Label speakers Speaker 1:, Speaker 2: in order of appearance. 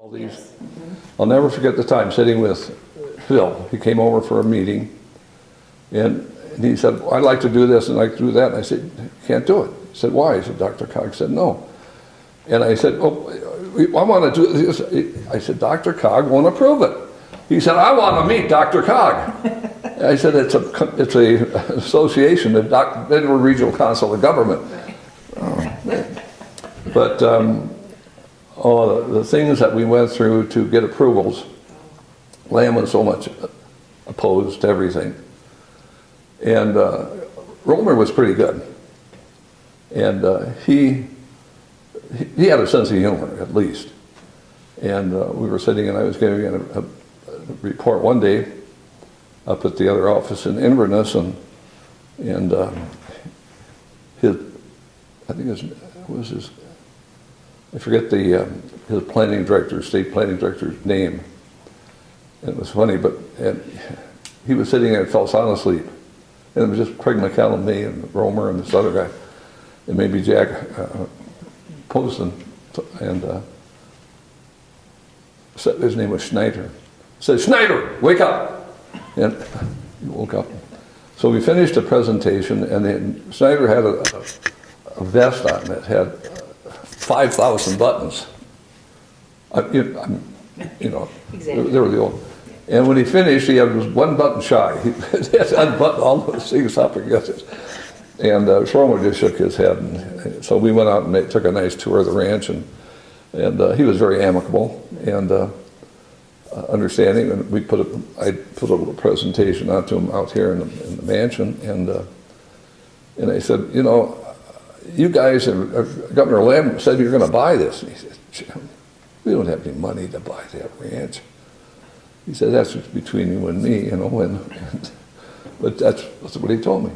Speaker 1: All these.
Speaker 2: Yes.
Speaker 1: I'll never forget the time sitting with Phil. He came over for a meeting, and he said, well, I'd like to do this and I'd like to do that. And I said, can't do it. He said, why? He said, DRCOG said no. And I said, oh, I want to do this. I said, DRCOG won't approve it. He said, I want to meet DRCOG. I said, it's a association, the Denver Regional Council of Government. But the things that we went through to get approvals, Lamb was so much opposed to everything. And Romer was pretty good. And he had a sense of humor, at least. And we were sitting, and I was giving a report one day up at the other office in Inverness, and his, I think it was his, I forget his planning director, state planning director's name. And it was funny, but he was sitting there and fell sound asleep. And it was just Craig McCallum, me, and Romer, and this other guy, and maybe Jack Poston, and his name was Schneider. Said, Schneider, wake up! And he woke up. So we finished the presentation, and then Schneider had a vest on that had 5,000 buttons. You know,
Speaker 2: Exactly.
Speaker 1: they were the old. And when he finished, he was one button shy. He had to unbutton all those things up against it. And Shlomo just shook his head. And so we went out and took a nice tour of the ranch, and he was very amicable and understanding. And I put a little presentation out to him out here in the mansion, and I said, you know, you guys, Governor Lamb said you're going to buy this. And he said, Jim, we don't have any money to buy that ranch. He said, that's between you and me, you know, but that's what he told me.